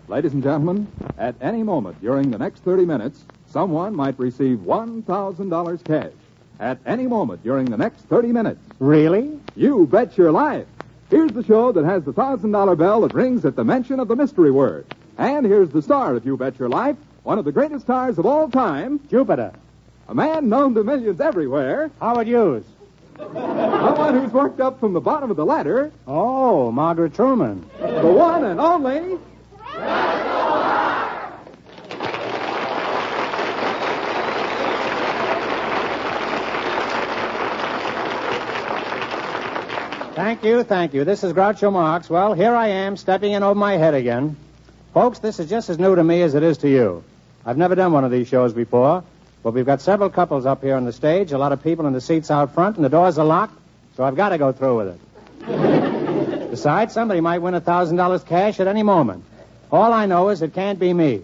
Ladies and gentlemen, at any moment during the next 30 minutes, someone might receive $1,000 cash. At any moment during the next 30 minutes. Really? You bet your life. Here's the show that has the $1,000 bell that rings at the mention of the mystery word. And here's the star of You Bet Your Life, one of the greatest stars of all time. Jupiter. A man known to millions everywhere. Howard Hughes. Someone who's worked up from the bottom of the ladder. Oh, Margaret Truman. The one and only... Thank you. This is Groucho Marx. Well, here I am, stepping in over my head again. Folks, this is just as new to me as it is to you. I've never done one of these shows before, but we've got several couples up here on the stage, a lot of people in the seats out front, and the doors are locked, so I've got to go through with it. Besides, somebody might win $1,000 cash at any moment. All I know is it can't be me.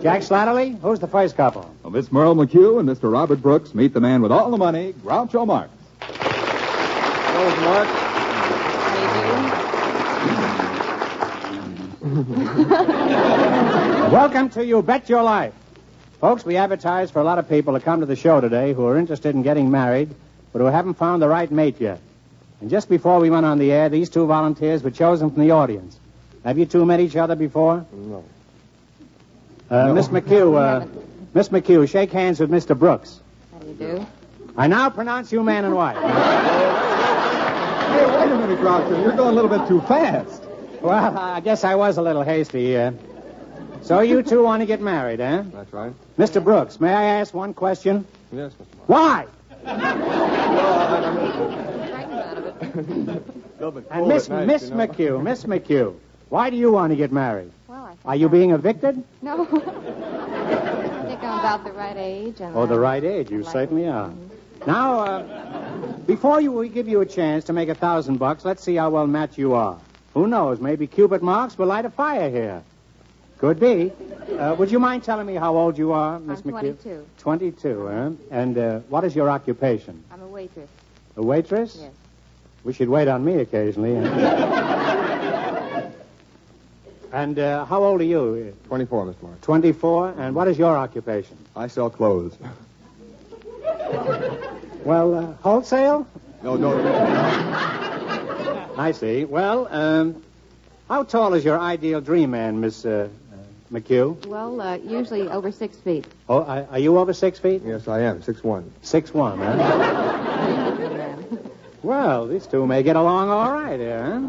Jack Slatterly, who's the first couple? Well, Miss Merle McHugh and Mr. Robert Brooks meet the man with all the money, Groucho Marx. Hello, Mr. Marx. Welcome to You Bet Your Life. Folks, we advertise for a lot of people to come to the show today who are interested in getting married, but who haven't found the right mate yet. And just before we went on the air, these two volunteers were chosen from the audience. Have you two met each other before? No. Miss McHugh, shake hands with Mr. Brooks. How do you do? I now pronounce you man and wife. Hey, wait a minute, Groucho. You're going a little bit too fast. Well, I guess I was a little hasty. So you two want to get married, eh? That's right. Mr. Brooks, may I ask one question? Yes, Mr. Marx. Why? Frightened out of it. And Miss McHugh, why do you want to get married? Well, I think Are you being evicted? No. I think I'm about the right age. And Oh, the right age. You certainly are. Now, before we give you a chance to make $1,000, let's see how well matched you are. Who knows? Maybe Cupid Marx will light a fire here. Could be. Would you mind telling me how old you are, Miss I'm McHugh? 22. 22, huh? And what is your occupation? I'm a waitress. A waitress? Yes. We should wait on me occasionally. And how old are you? 24, Mr. Marx. 24. And what is your occupation? I sell clothes. Well, wholesale? No. I see. Well, how tall is your ideal dream man, Miss McHugh? Well, usually over 6 feet. Oh, are you over 6 feet? Yes, I am. 6'1". 6'1", huh? Well, these two may get along all right here,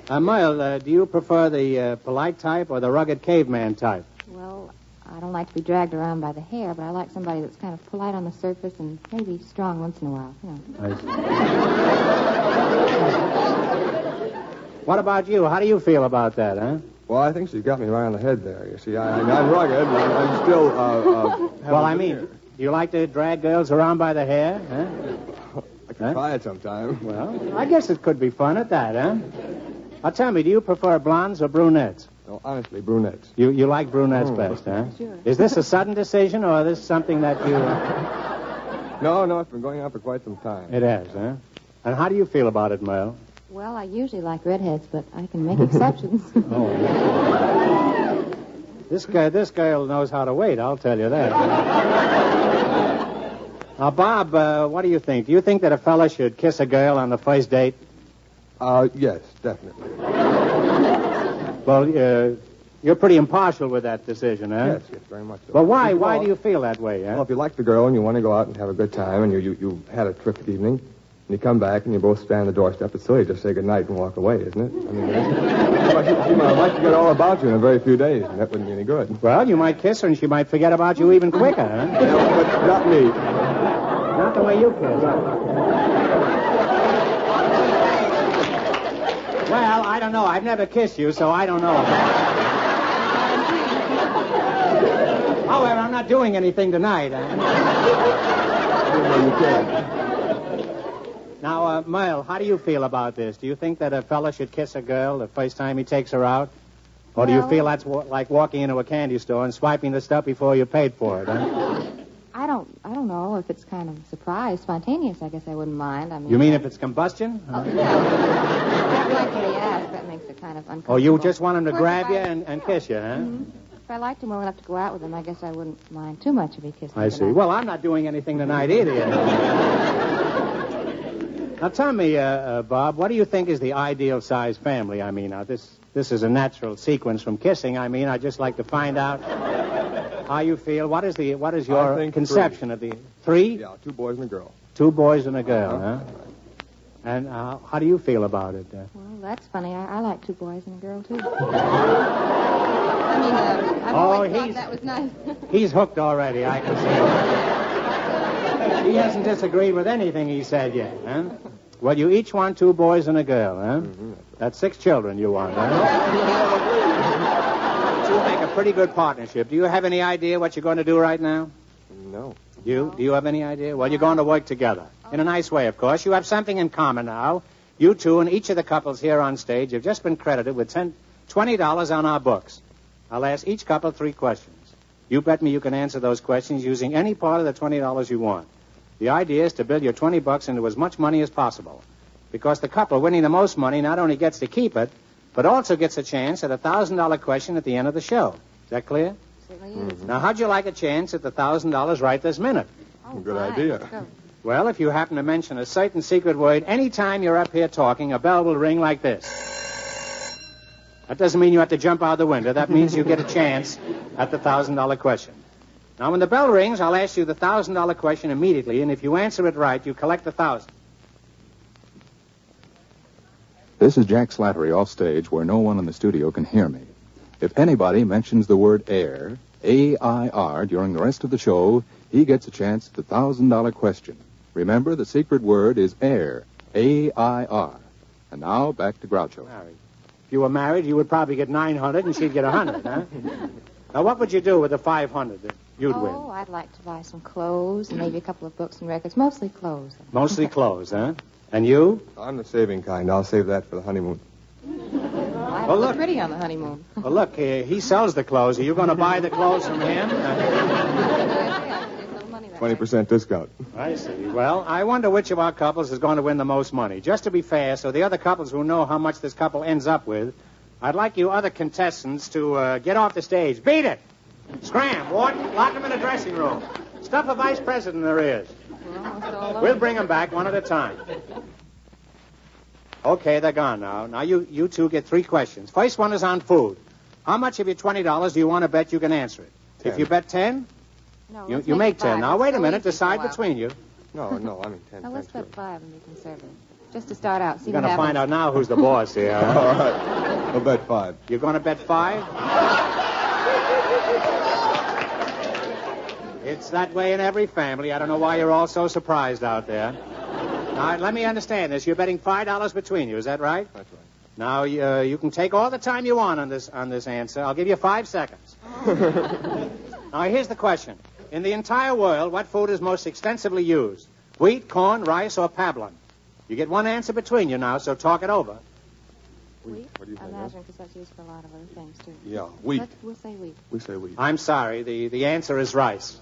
huh? Merle, do you prefer the polite type or the rugged caveman type? Well, I don't like to be dragged around by the hair, but I like somebody that's kind of polite on the surface and maybe strong once in a while. I see. What about you? How do you feel about that, huh? Well, I think she's got me right on the head there. You see, I'm rugged, and I'm still, Well, I mean, do you like to drag girls around by the hair, huh? I can try it sometime. Well, I guess it could be fun at that, huh? Now, tell me, do you prefer blondes or brunettes? No, honestly, brunettes. You like brunettes best, huh? Sure. Is this a sudden decision, or is this something that you... No, it's been going on for quite some time. It has, huh? And how do you feel about it, Merle? Well, I usually like redheads, but I can make exceptions. Oh. This girl knows how to wait, I'll tell you that. Now, Bob, what do you think? Do you think that a fella should kiss a girl on the first date? Yes, definitely. Well, you're pretty impartial with that decision, huh? Yes, very much so. Well, why do you feel that way, huh? Well, if you like the girl and you want to go out and have a good time and you had a terrific evening, and you come back and you both stand on the doorstep, it's silly to just say goodnight and walk away, isn't it? I mean, she might like to get all about you in a very few days, and that wouldn't be any good. Well, you might kiss her and she might forget about you even quicker, huh? No, but not me. Not the way you kiss. Well, I don't know. I've never kissed you, so I don't know. However, I'm not doing anything tonight. Now, Merle, how do you feel about this? Do you think that a fella should kiss a girl the first time he takes her out? Or do you feel that's like walking into a candy store and swiping the stuff before you paid for it, huh? I don't know if it's kind of surprise, spontaneous. I guess I wouldn't mind. I mean, You mean if it's combustion? Not like the ass. That makes thinks are kind of uncomfortable. Oh, you just want him to Of course, grab if you I- and kiss you, huh? If I liked him well enough to go out with him, I guess I wouldn't mind too much if he kissed me I see. tonight. Well, I'm not doing anything tonight either. Now, tell me, Bob, what do you think is the ideal-sized family? I mean, now, this is a natural sequence from kissing. I mean, I'd just like to find out how you feel. What is your conception of the... 3? Yeah, 2 boys and a girl. 2 boys and a girl, huh? And how do you feel about it? Well, that's funny. I like 2 boys and a girl, too. I've always thought that was nice. He's hooked already, I can see. He hasn't disagreed with anything he said yet, huh? Well, you each want 2 boys and a girl, huh? Mm-hmm. That's 6 children you want, huh? You make a pretty good partnership. Do you have any idea what you're going to do right now? No. You? Do you have any idea? Well, you're going to work together. In a nice way, of course. You have something in common now. You two and each of the couples here on stage have just been credited with $20 on our books. I'll ask each couple 3 questions. You bet me you can answer those questions using any part of the $20 you want. The idea is to build your $20 into as much money as possible. Because the couple winning the most money not only gets to keep it, but also gets a chance at a $1,000 question at the end of the show. Is that clear? Certainly is. Now, how'd you like a chance at the $1,000 right this minute? Oh, Good fine. idea. Let's go. Well, if you happen to mention a certain secret word any time you're up here talking, a bell will ring like this. That doesn't mean you have to jump out the window. That means you get a chance at the $1,000 question. Now, when the bell rings, I'll ask you the $1,000 question immediately, and if you answer it right, you collect the $1,000. This is Jack Slattery off stage where no one in the studio can hear me. If anybody mentions the word air, A-I-R, during the rest of the show, he gets a chance at the $1,000 question. Remember, the secret word is air, A-I-R. And now, back to Groucho. Married. If you were married, you would probably get 900 and she'd get 100, huh? Now, what would you do with the 500 that you'd win? Oh, I'd like to buy some clothes and maybe a couple of books and records. Mostly clothes. Mostly clothes, huh? And you? I'm the saving kind. I'll save that for the honeymoon. I Well, look look. pretty on the honeymoon. Well, look, he sells the clothes. Are you going to buy the clothes from him? 20% discount. I see. Well, I wonder which of our couples is going to win the most money. Just to be fair, so the other couples who know how much this couple ends up with, I'd like you other contestants to get off the stage. Beat it! Scram, Wharton, lock them in the dressing room. Stuff a vice president there is. We'll bring them back one at a time. Okay, they're gone now. Now, you two get 3 questions. First one is on food. How much of your $20 do you want to bet you can answer it? 10. If you bet 10, No, you make 10. Now, wait a minute. Decide between you. No, I mean 10. Now, let's Thanks, bet 5 and be conservative. Just to start out. See You're what going to find out happens. now who's the boss here. All right. I'll bet 5. You're going to bet 5? It's that way in every family. I don't know why you're all so surprised out there. Now, let me understand this. You're betting $5 between you. Is that right? That's right. Now, you can take all the time you want on this answer. I'll give you 5 seconds. Now, here's the question. In the entire world, what food is most extensively used? Wheat, corn, rice, or pablum? You get one answer between you now, so talk it over. Wheat? What do you I think, imagine because that's used for a lot of other things, too. Yeah, wheat. We'll say wheat. We say wheat. I'm sorry. The answer is rice.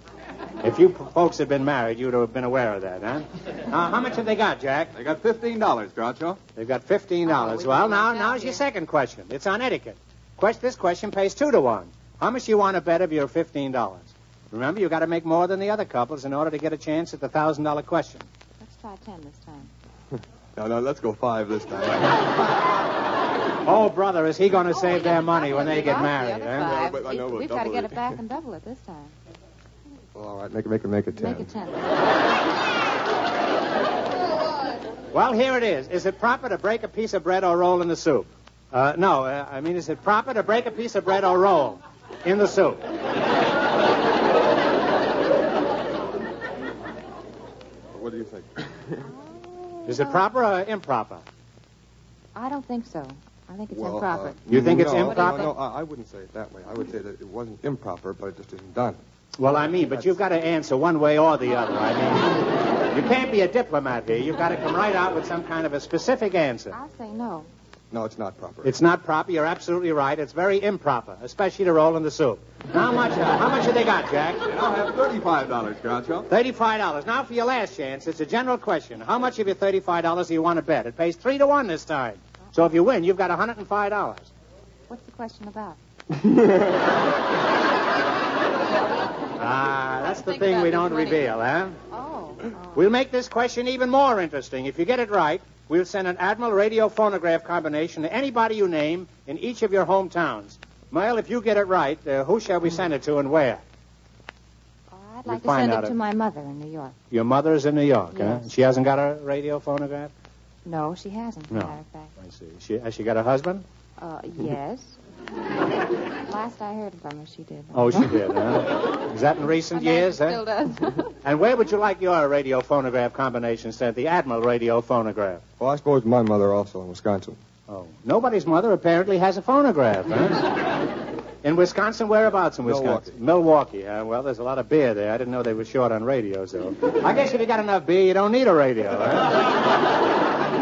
If you folks had been married, you'd have been aware of that, huh? Now, how much have they got, Jack? They got $15, Groucho. They've got $15. Well, now's your second question. It's on etiquette. This question pays 2 to 1. How much do you want to bet of your $15? Remember, you've got to make more than the other couples in order to get a chance at the $1,000 question. Let's try 10 this time. No, let's go 5 this time. Oh, brother, is he going to save their money when they get married, The huh? other 5. but I know we'll We've got to double get it. it back and double it this time. Well, all right, make it 10. Make it 10. Well, here it is. Is it proper to break a piece of bread or roll in the soup? Is it proper to break a piece of bread or roll in the soup? What do you think? Is it proper or improper? I don't think so. I think it's Well, improper. You think it's no, improper? No, I wouldn't say it that way. I would say that it wasn't improper, but it just isn't done. Well, but you've got to answer one way or the other. You can't be a diplomat here. You've got to come right out with some kind of a specific answer. I'll say no. No, it's not proper. It's not proper. You're absolutely right. It's very improper, especially to roll in the soup. Now, how much have they got, Jack? I'll have $35, Groucho. $35. Now, for your last chance, it's a general question. How much of your $35 do you want to bet? It pays 3 to 1 this time. So if you win, you've got $105. What's the question about? That's the thing we don't reveal, huh? Oh. We'll make this question even more interesting. If you get it right, we'll send an Admiral radio phonograph combination to anybody you name in each of your hometowns. Mel, if you get it right, who shall we send it to and where? I'd like to send it to my mother in New York. Your mother's in New York, huh? Yes. She hasn't got a radio phonograph? No, she hasn't, as a No. matter of fact. I see. Has she got a husband? Yes. Last I heard from her, she did. Oh, she did, huh? Is that in recent years, She still does. And where would you like your radio phonograph combination sent? The Admiral radio phonograph. Well, I suppose my mother also in Wisconsin. Oh. Nobody's mother apparently has a phonograph, huh? In Wisconsin, whereabouts in Wisconsin? Milwaukee, huh? Well, there's a lot of beer there. I didn't know they were short on radios, though. I guess if you got enough beer, you don't need a radio, huh?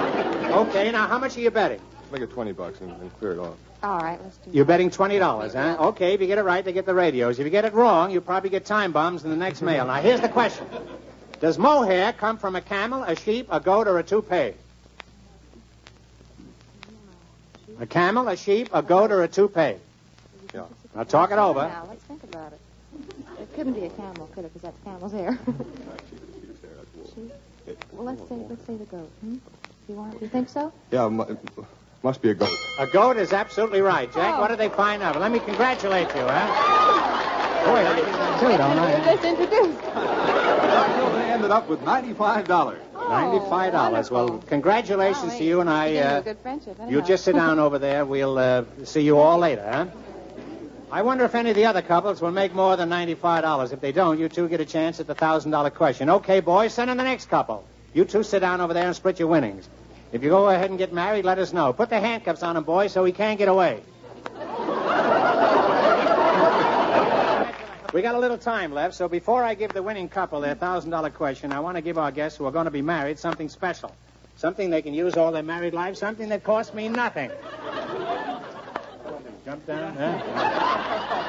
Okay, now how much are you betting? Make it $20 and clear it off. All right, let's do You're that. betting $20, huh? Okay, if you get it right, they get the radios. If you get it wrong, you probably get time bombs in the next mail. Now, here's the question. Does mohair come from a camel, a sheep, a goat, or a toupee? A camel, a sheep, a goat, or a toupee? Yeah. Now, talk it over. Now, let's think about it. It couldn't be a camel, could it? Because that's camel's hair. Sheep? Well, let's say the goat. Do you think so? Yeah, must be a goat. A goat is absolutely right, Jack. Oh. What did they find out? Let me congratulate you, huh? Boy, I did that too, don't I? Just introduced. They ended up with $95. $95. Well, congratulations to you, and a good friendship. you just sit down over there. We'll see you all later, huh? I wonder if any of the other couples will make more than $95. If they don't, you two get a chance at the $1,000 question. Okay, boys, send in the next couple. You two sit down over there and split your winnings. If you go ahead and get married, let us know. Put the handcuffs on him, boys, so he can't get away. We got a little time left, so before I give the winning couple their $1,000 question, I want to give our guests who are going to be married something special. Something they can use all their married lives, something that costs me nothing. Jump down, huh?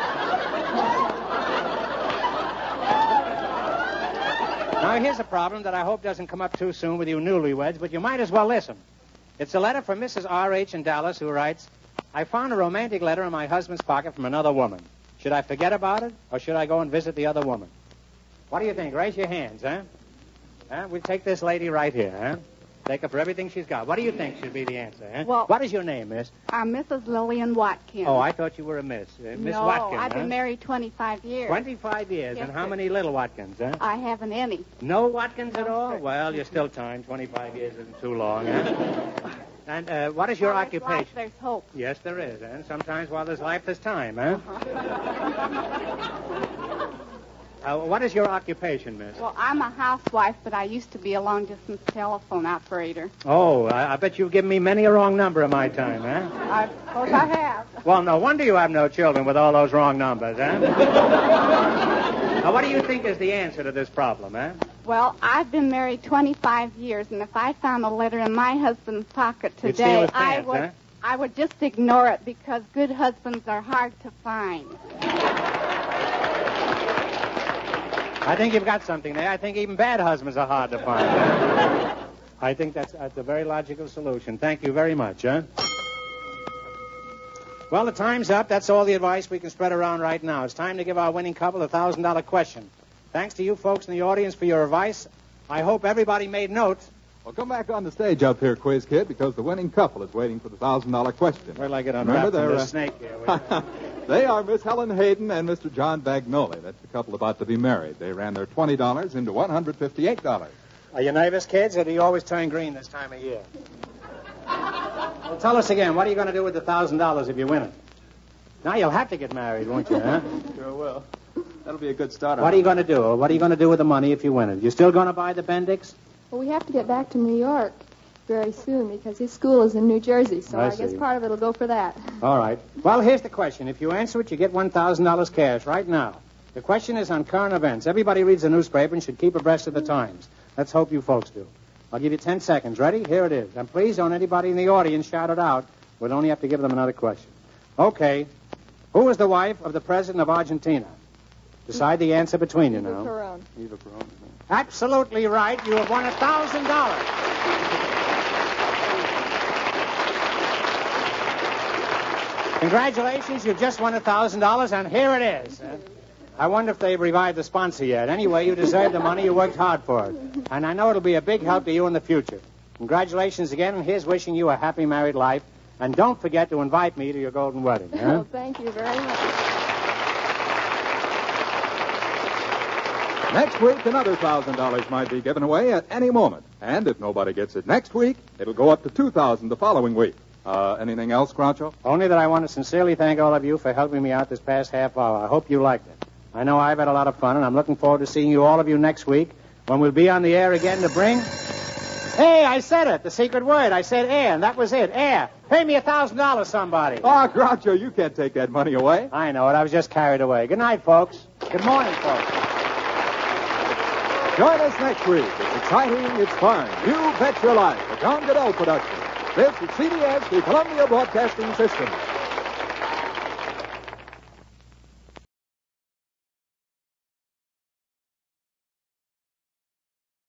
Now, here's a problem that I hope doesn't come up too soon with you newlyweds, but you might as well listen. It's a letter from Mrs. R.H. in Dallas, who writes, I found a romantic letter in my husband's pocket from another woman. Should I forget about it, or should I go and visit the other woman? What do you think? Raise your hands, huh? We'll take this lady right here, huh? Take her for everything she's got. What do you think should be the answer, huh? Well, what is your name, miss? I'm Mrs. Lillian Watkins. Oh, I thought you were a miss. Miss no, Watkins, I've been married 25 years. 25 years. Yes, And how sir. many little Watkins, huh? I haven't any. No Watkins at all? sir. Well, you're still time. 25 years isn't too long, huh? And what is your While occupation? there's life, there's hope. Yes, there is. And sometimes while there's life, there's time, huh? What is your occupation, miss? Well, I'm a housewife, but I used to be a long-distance telephone operator. Oh, I bet you've given me many a wrong number in my time, huh? Of course I have. Well, no wonder you have no children with all those wrong numbers, huh? Now, what do you think is the answer to this problem, huh? Well, I've been married 25 years, and if I found a letter in my husband's pocket You'd steal today, his pants, huh? I would just ignore it because good husbands are hard to find. I think you've got something there. I think even bad husbands are hard to find, huh? I think that's a very logical solution. Thank you very much, huh? Well, the time's up. That's all the advice we can spread around right now. It's time to give our winning couple a $1,000 question. Thanks to you folks in the audience for your advice. I hope everybody made notes. Well, come back on the stage up here, Quiz Kid, because the winning couple is waiting for the $1,000 question. Where'll I get Remember, unwrapped from they're, this snake here? They are Miss Helen Hayden and Mr. John Bagnoli. That's the couple about to be married. They ran their $20 into $158. Are you nervous, kids, or do you always turn green this time of year? Well, tell us again, what are you going to do with the $1,000 if you win it? Now you'll have to get married, won't you, huh? Sure will. That'll be a good start. What are you going to do? What are you going to do with the money if you win it? You still going to buy the Bendix? Well, we have to get back to New York very soon because his school is in New Jersey, so I I guess see. part of it will go for that. All right. Well, here's the question. If you answer it, you get $1,000 cash right now. The question is on current events. Everybody reads the newspaper and should keep abreast of the times. Let's hope you folks do. I'll give you 10 seconds. Ready? Here it is. And please don't anybody in the audience shout it out. We'll only have to give them another question. Okay. Who was the wife of the president of Argentina? Decide the answer between you now. Perón. Eva Perón. Absolutely right. You have won $1,000. Congratulations, you've just won $1,000, and here it is. I wonder if they've revived the sponsor yet. Anyway, you deserve the money. You worked hard for it. And I know it'll be a big help to you in the future. Congratulations again, and here's wishing you a happy married life. And don't forget to invite me to your golden wedding. Huh? Oh, thank you very much. Next week, another $1,000 might be given away at any moment. And if nobody gets it next week, it'll go up to $2,000 the following week. Anything else, Groucho? Only that I want to sincerely thank all of you for helping me out this past half hour. I hope you liked it. I know I've had a lot of fun, and I'm looking forward to seeing all of you next week when we'll be on the air again to bring... Hey, I said it, the secret word. I said air, and that was it, air. Pay me $1,000, somebody. Oh, Groucho, you can't take that money away. I know it. I was just carried away. Good night, folks. Good morning, folks. Join us next week. It's exciting, it's fun. You Bet Your Life, a John Goodell production. This is CBS, the Columbia Broadcasting System.